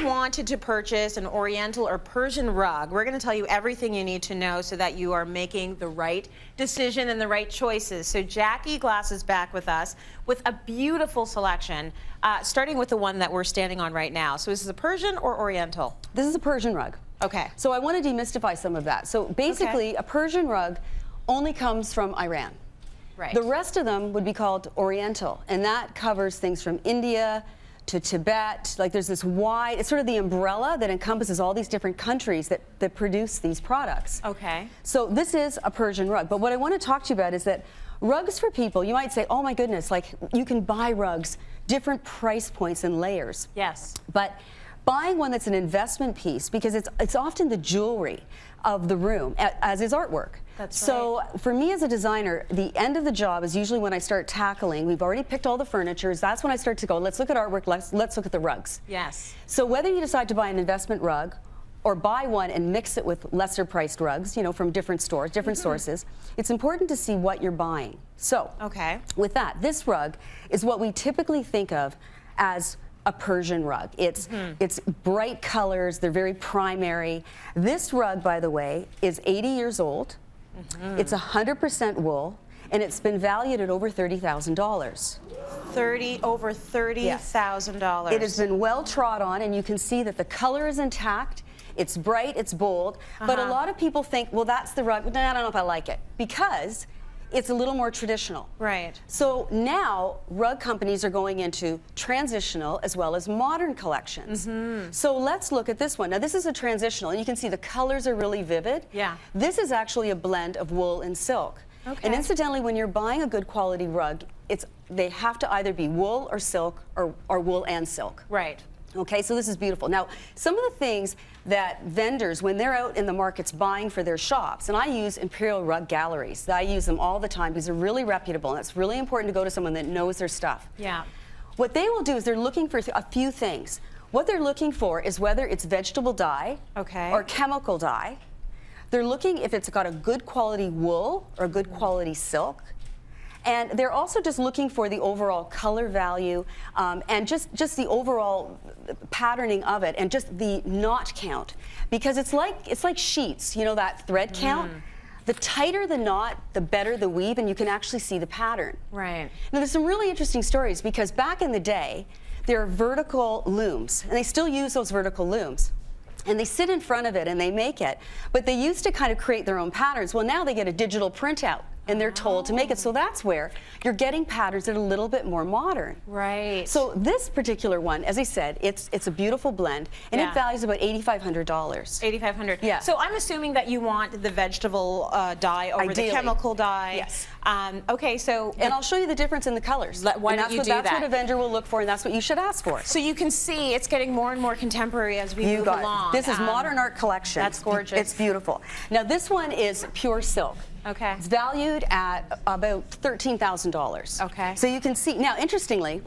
wanted to purchase an Oriental or Persian rug, we're going to tell you everything you need to know so that you are making the right decision and the right choices. So Jackie Glass is back with us with a beautiful selection, starting with the one that we're standing on right now. So this is a Persian or Oriental? This is a Persian rug. Okay. So I want to demystify some of that. So basically, a Persian rug only comes from Iran. Right. The rest of them would be called Oriental, and that covers things from India to Tibet. Like, there's this wide, it's sort of the umbrella that encompasses all these different countries that produce these products. Okay. So this is a Persian rug. But what I want to talk to you about is that rugs for people, you might say, oh my goodness, like you can buy rugs, different price points and layers. Yes. But buying one that's an investment piece, because it's often the jewelry of the room, as is artwork. That's so right. For me as a designer, the end of the job is usually when I start tackling. We've already picked all the furniture. That's when I start to go, let's look at artwork, let's look at the rugs. Yes. So whether you decide to buy an investment rug or buy one and mix it with lesser priced rugs, you know, from different stores, different sources, it's important to see what you're buying. So with that, this rug is what we typically think of as a Persian rug. It's bright colors, they're very primary. This rug, by the way, is 80 years old. It's 100% wool, and it's been valued at over $30,000. Over $30,000. It has been well trod on, and you can see that the color is intact. It's bright, it's bold, but a lot of people think, well, that's the rug. Nah, I don't know if I like it, because it's a little more traditional. Right. So now rug companies are going into transitional as well as modern collections. So let's look at this one. Now this is a transitional, and you can see the colors are really vivid. Yeah. This is actually a blend of wool and silk. Okay. And incidentally, when you're buying a good quality rug, they have to either be wool or silk, or wool and silk. Right. Okay, so this is beautiful. Now, some of the things that vendors, when they're out in the markets buying for their shops, and I use Imperial Rug Galleries. I use them all the time because they're really reputable, and it's really important to go to someone that knows their stuff. Yeah. What they will do is they're looking for a few things. What they're looking for is whether it's vegetable dye or chemical dye. They're looking if it's got a good quality wool or a good quality silk. And they're also just looking for the overall color value and just the overall patterning of it, and just the knot count, because it's like sheets, you know, that thread count. The tighter the knot, the better the weave, and you can actually see the pattern. Right. Now there's some really interesting stories, because back in the day there are vertical looms, and they still use those vertical looms. And they sit in front of it and they make it, but they used to kind of create their own patterns. Well, now they get a digital printout, and they're told to make it. So that's where you're getting patterns that are a little bit more modern. Right. So this particular one, as I said, it's a beautiful blend, and it values about $8,500. $8,500. Yeah. So I'm assuming that you want the vegetable dye over Ideally. the chemical dye. Yes. Okay, so... And I'll show you the difference in the colors. Why don't you do that? That's what a vendor will look for, and that's what you should ask for. So you can see it's getting more and more contemporary as we move along. This is Modern Art Collection. That's gorgeous. It's beautiful. Now this one is pure silk. Okay. It's valued at about $13,000. Okay. So you can see, now interestingly,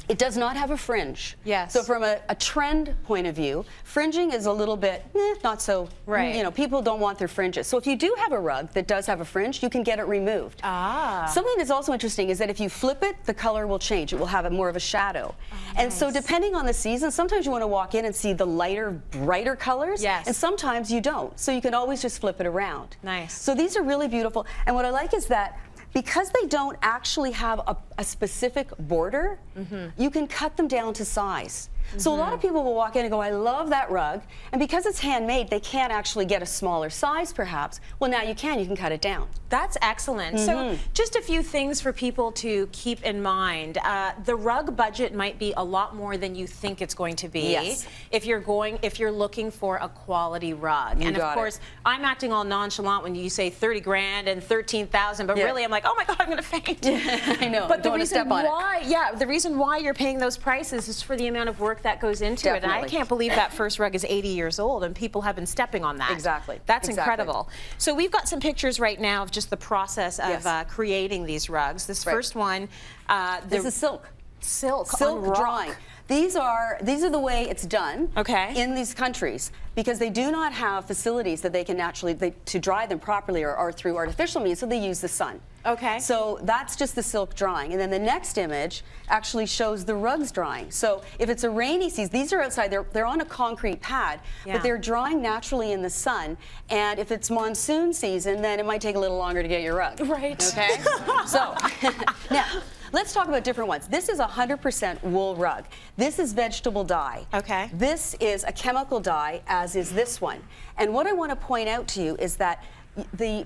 it does not have a fringe. Yes. So from a trend point of view, fringing is a little bit, not so, right. You know, people don't want their fringes. So if you do have a rug that does have a fringe, you can get it removed. Something that's also interesting is that if you flip it, the color will change. It will have more of a shadow. And so depending on the season, sometimes you want to walk in and see the lighter, brighter colors. Yes. And sometimes you don't. So you can always just flip it around. Nice. So these are really beautiful. And what I like is that because they don't actually have a specific border, you can cut them down to size. So a lot of people will walk in and go, I love that rug, and because it's handmade, they can't actually get a smaller size perhaps. Well, now you can cut it down. That's excellent. So just a few things for people to keep in mind. The rug budget might be a lot more than you think it's going to be. Yes. If you're looking for a quality rug. And of course, I'm acting all nonchalant when you say 30 grand and 13,000, but really I'm like, oh my God, I'm going to faint. I know. But the Don't reason step on why, the reason why you're paying those prices is for the amount of work that goes into it. And I can't believe that first rug is 80 years old and people have been stepping on that. Exactly. That's incredible. So we've got some pictures right now of just the process of creating these rugs. This first one, this is silk. Silk drawing. These are the way it's done in these countries, because they do not have facilities that they can naturally to dry them properly or through artificial means, so they use the sun. Okay. So that's just the silk drying. And then the next image actually shows the rugs drying. So if it's a rainy season, these are outside, they're on a concrete pad, but they're drying naturally in the sun. And if it's monsoon season, then it might take a little longer to get your rug. Right. Okay? So, now, let's talk about different ones. This is a 100% wool rug. This is vegetable dye. Okay. This is a chemical dye, as is this one. And what I want to point out to you is that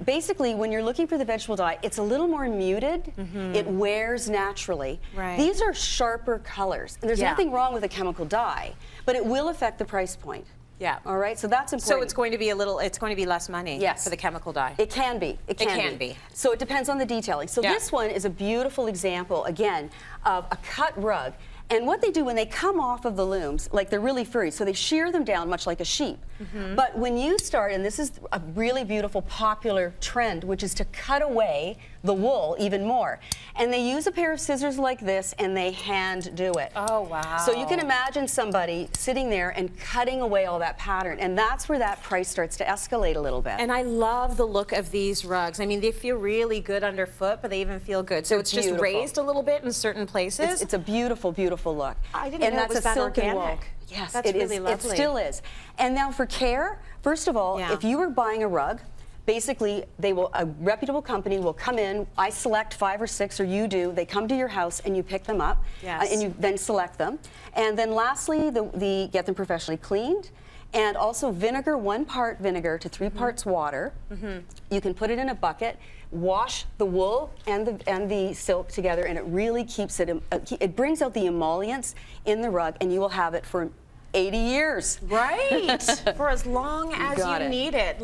basically, when you're looking for the vegetable dye, it's a little more muted. It wears naturally. Right. These are sharper colors. And there's nothing wrong with a chemical dye, but it will affect the price point. Yeah. All right, so that's important. So it's going to be less money for the chemical dye. It can be. It can be. So it depends on the detailing. So this one is a beautiful example, again, of a cut rug. And what they do when they come off of the looms, like they're really furry, so they shear them down much like a sheep. But when you start, and this is a really beautiful popular trend, which is to cut away the wool even more. And they use a pair of scissors like this and they hand do it. Oh, wow. So you can imagine somebody sitting there and cutting away all that pattern. And that's where that price starts to escalate a little bit. And I love the look of these rugs. I mean, they feel really good underfoot, but they even feel good. So it's just raised a little bit in certain places. It's a beautiful, beautiful look. I didn't know it was that organic. Yes, that's really lovely. It still is. And now for care, first of all, if you were buying a rug, basically, a reputable company will come in. I select 5 or 6, or you do. They come to your house and you pick them up, and you then select them. And then lastly, get them professionally cleaned. And also vinegar, 1 part vinegar to 3 parts water. You can put it in a bucket, wash the wool and the silk together, and it really keeps it. It brings out the emollients in the rug, and you will have it for 80 years. Right. For as long as you need it.